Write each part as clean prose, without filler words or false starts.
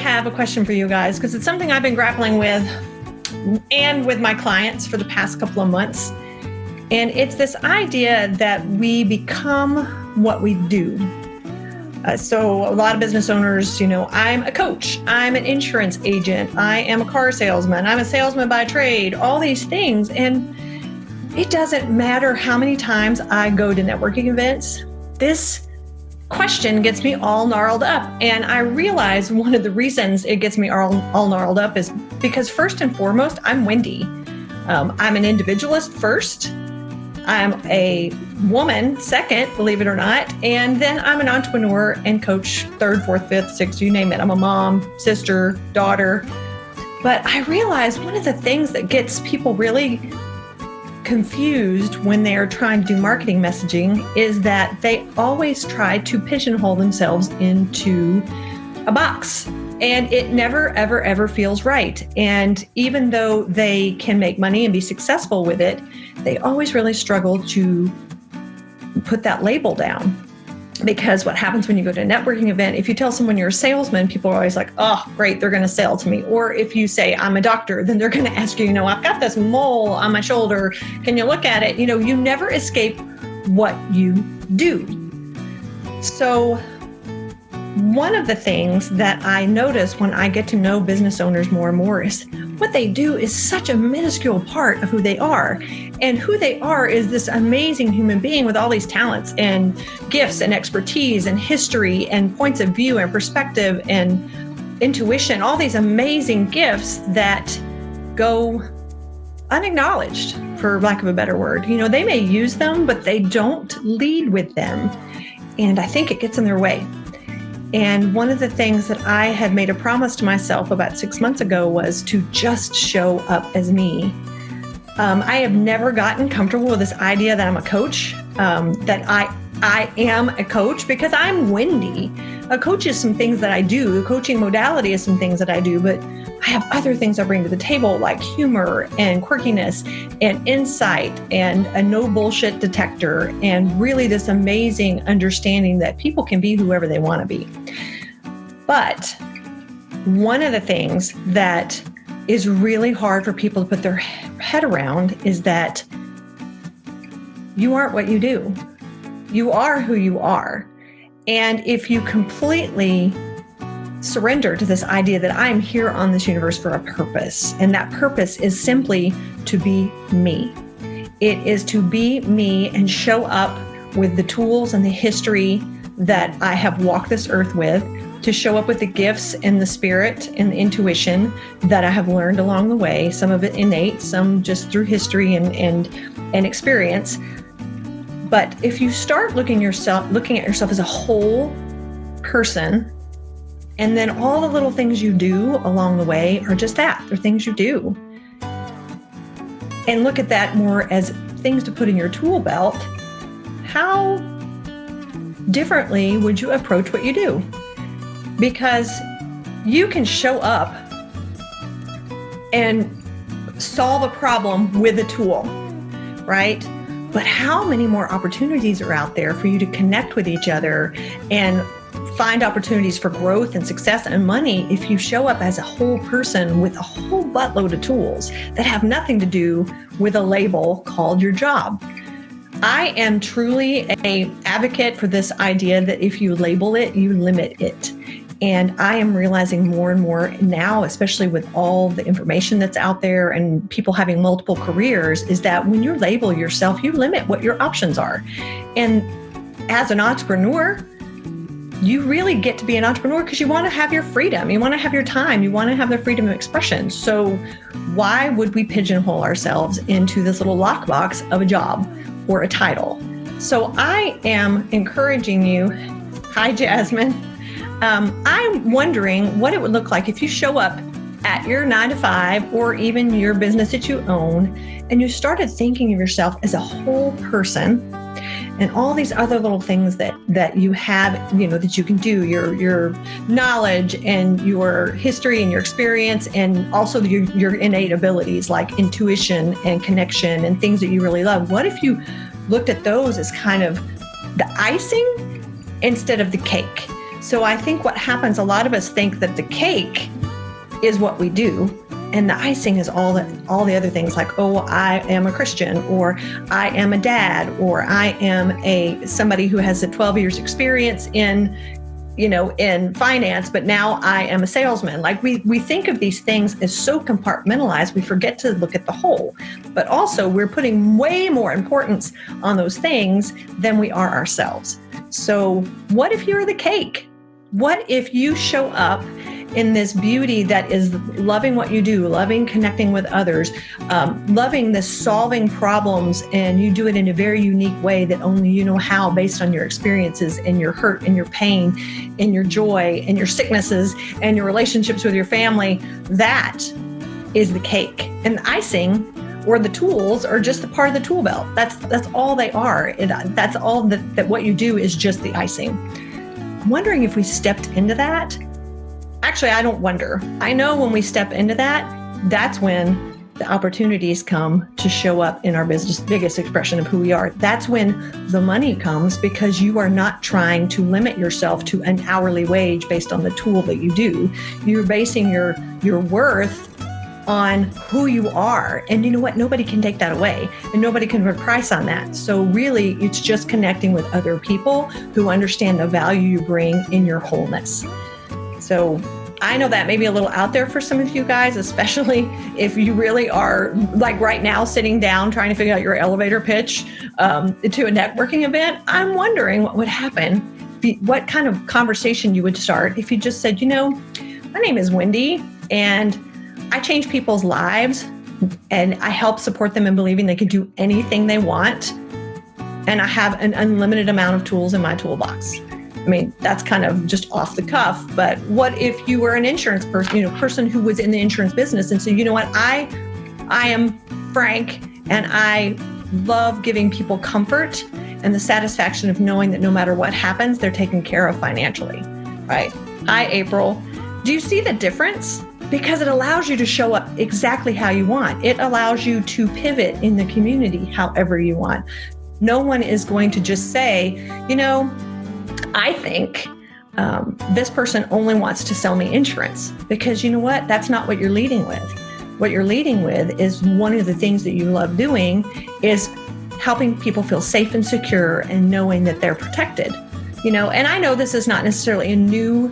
have a question for you guys because it's something I've been grappling with and with my clients for the past couple of months. And it's this idea that we become what we do. So a lot of business owners, I'm a coach, I'm an insurance agent, I am a car salesman, I'm a salesman by trade, all these things. And it doesn't matter how many times I go to networking events, this question gets me all gnarled up. And I realize one of the reasons it gets me all gnarled up is because first and foremost, I'm Wendy. I'm an individualist first. I'm a woman second, believe it or not. And then I'm an entrepreneur and coach third, fourth, fifth, sixth, you name it. I'm a mom, sister, daughter. But I realize one of the things that gets people really confused when they are trying to do marketing messaging is that they always try to pigeonhole themselves into a box. And it never, ever, ever feels right. And even though they can make money and be successful with it, they always really struggle to put that label down. Because what happens when you go to a networking event, if you tell someone you're a salesman, people are always like, oh, great, they're going to sell to me. Or if you say, I'm a doctor, then they're going to ask you, I've got this mole on my shoulder. Can you look at it? You never escape what you do. So one of the things that I notice when I get to know business owners more and more is what they do is such a minuscule part of who they are. And who they are is this amazing human being with all these talents and gifts and expertise and history and points of view and perspective and intuition, all these amazing gifts that go unacknowledged, for lack of a better word. They may use them, but they don't lead with them. And I think it gets in their way. And one of the things that I had made a promise to myself about 6 months ago was to just show up as me. I have never gotten comfortable with this idea that I'm a coach, that I am a coach because I'm Wendy. A coach is some things that I do. The coaching modality is some things that I do, but I have other things I bring to the table like humor and quirkiness and insight and a no bullshit detector and really this amazing understanding that people can be whoever they want to be. But one of the things that is really hard for people to put their head around is that you aren't what you do. You are who you are. And if you completely surrender to this idea that I'm here on this universe for a purpose, and that purpose is simply to be me. It is to be me and show up with the tools and the history that I have walked this earth with, to show up with the gifts and the spirit and the intuition that I have learned along the way, some of it innate, some just through history and experience. But if you start looking at yourself as a whole person, and then all the little things you do along the way are just that, they're things you do. And look at that more as things to put in your tool belt, how differently would you approach what you do? Because you can show up and solve a problem with a tool, right? But how many more opportunities are out there for you to connect with each other and find opportunities for growth and success and money if you show up as a whole person with a whole buttload of tools that have nothing to do with a label called your job? I am truly an advocate for this idea that if you label it, you limit it. And I am realizing more and more now, especially with all the information that's out there and people having multiple careers, is that when you label yourself, you limit what your options are. And as an entrepreneur, you really get to be an entrepreneur because you want to have your freedom. You want to have your time. You want to have the freedom of expression. So why would we pigeonhole ourselves into this little lockbox of a job or a title? So I am encouraging you. Hi, Jasmine. I'm wondering what it would look like if you show up at your 9-to-5 or even your business that you own, and you started thinking of yourself as a whole person and all these other little things that you have, that you can do, your knowledge and your history and your experience, and also your innate abilities like intuition and connection and things that you really love. What if you looked at those as kind of the icing instead of the cake? So I think what happens, a lot of us think that the cake is what we do, and the icing is all the other things, like, oh, I am a Christian, or I am a dad, or I am somebody who has a 12 years experience in finance, but now I am a salesman. Like we think of these things as so compartmentalized, we forget to look at the whole. But also we're putting way more importance on those things than we are ourselves. So what if you're the cake? What if you show up in this beauty that is loving what you do, loving connecting with others, loving this solving problems, and you do it in a very unique way that only you know how, based on your experiences and your hurt and your pain and your joy and your sicknesses and your relationships with your family. That is the cake. And the icing or the tools are just the part of the tool belt. That's all they are. That's all that what you do is just the icing. I'm wondering if we stepped into that. Actually, I don't wonder. I know when we step into that, that's when the opportunities come to show up in our business, biggest expression of who we are. That's when the money comes, because you are not trying to limit yourself to an hourly wage based on the tool that you do. You're basing your worth on who you are. And you know what? Nobody can take that away, and nobody can put a price on that. So really, it's just connecting with other people who understand the value you bring in your wholeness. So I know that may be a little out there for some of you guys, especially if you really are, like right now, sitting down trying to figure out your elevator pitch to a networking event. I'm wondering what would happen, what kind of conversation you would start if you just said, my name is Wendy, and I change people's lives, and I help support them in believing they can do anything they want. And I have an unlimited amount of tools in my toolbox. I mean, that's kind of just off the cuff, but what if you were an insurance person, person who was in the insurance business, and so, you know what, I am Frank, and I love giving people comfort and the satisfaction of knowing that no matter what happens, they're taken care of financially, right? Hi, April. Do you see the difference? Because it allows you to show up exactly how you want. It allows you to pivot in the community however you want. No one is going to just say, I think this person only wants to sell me insurance, because you know what? That's not what you're leading with. What you're leading with is one of the things that you love doing is helping people feel safe and secure and knowing that they're protected. And I know this is not necessarily a new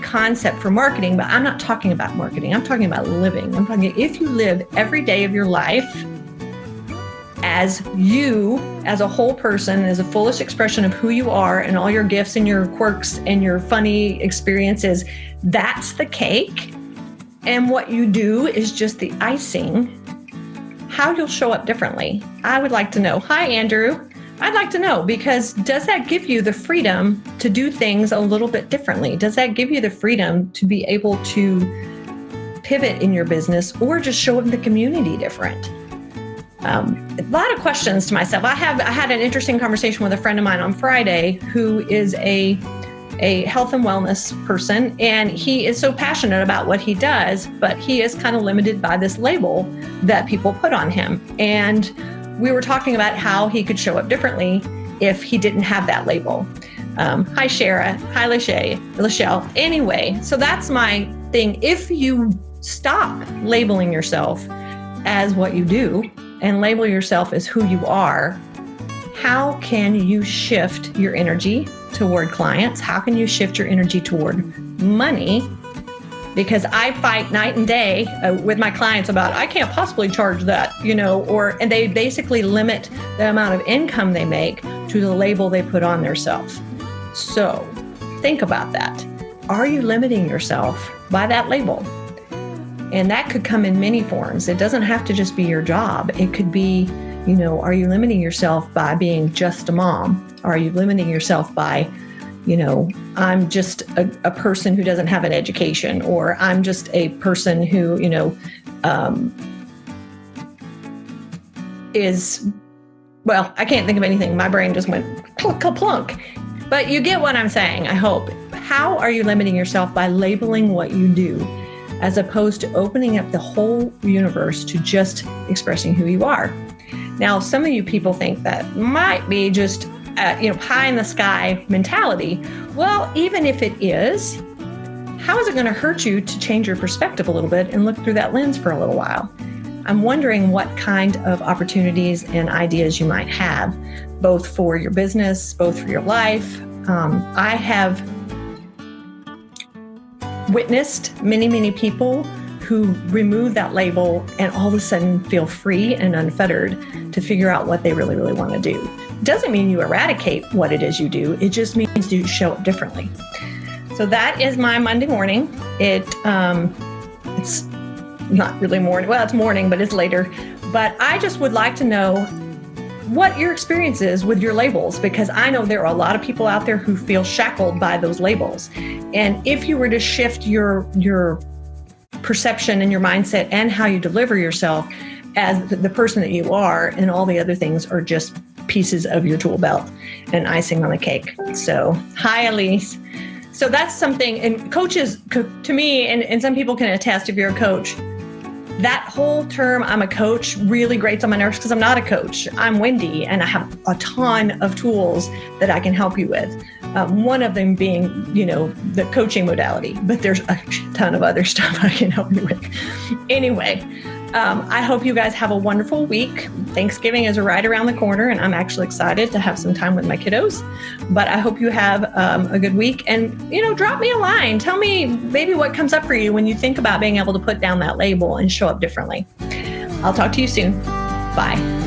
concept for marketing, but I'm not talking about marketing. I'm talking about living. I'm talking, if you live every day of your life as you, as a whole person, as a fullest expression of who you are and all your gifts and your quirks and your funny experiences, that's the cake. And what you do is just the icing. How you'll show up differently, I would like to know. Hi, Andrew. I'd like to know, because does that give you the freedom to do things a little bit differently? Does that give you the freedom to be able to pivot in your business, or just show up in the community different? A lot of questions to myself. I had an interesting conversation with a friend of mine on Friday who is a health and wellness person, and he is so passionate about what he does, but he is kind of limited by this label that people put on him. And we were talking about how he could show up differently if he didn't have that label. Hi, Shara. Hi, Lachelle. Anyway, so that's my thing. If you stop labeling yourself as what you do and label yourself as who you are, how can you shift your energy toward clients? How can you shift your energy toward money? Because I fight night and day with my clients about, I can't possibly charge that, and they basically limit the amount of income they make to the label they put on themselves. So think about that. Are you limiting yourself by that label? And that could come in many forms. It doesn't have to just be your job. It could be, are you limiting yourself by being just a mom? Are you limiting yourself by, I'm just a person who doesn't have an education, or I'm just a person who, I can't think of anything. My brain just went plunk. But you get what I'm saying, I hope. How are you limiting yourself by labeling what you do, as opposed to opening up the whole universe to just expressing who you are? Now, some of you people think that might be just pie in the sky mentality. Well, even if it is, how is it going to hurt you to change your perspective a little bit and look through that lens for a little while? I'm wondering what kind of opportunities and ideas you might have, both for your business, both for your life. I have witnessed many, many people who remove that label and all of a sudden feel free and unfettered to figure out what they really, really want to do. It doesn't mean you eradicate what it is you do. It just means you show up differently. So that is my Monday morning. It's not really morning. Well, it's morning, but it's later. But I just would like to know what your experience is with your labels, because I know there are a lot of people out there who feel shackled by those labels. And if you were to shift your perception and your mindset and how you deliver yourself as the person that you are, and all the other things are just pieces of your tool belt and icing on the cake. So, hi, Elise. So that's something, and coaches, to me, and some people can attest if you're a coach, that whole term, I'm a coach, really grates on my nerves because I'm not a coach. I'm Wendy, and I have a ton of tools that I can help you with. One of them being, the coaching modality, but there's a ton of other stuff I can help you with. Anyway, I hope you guys have a wonderful week. Thanksgiving is right around the corner, and I'm actually excited to have some time with my kiddos. But I hope you have a good week. And, drop me a line. Tell me maybe what comes up for you when you think about being able to put down that label and show up differently. I'll talk to you soon. Bye.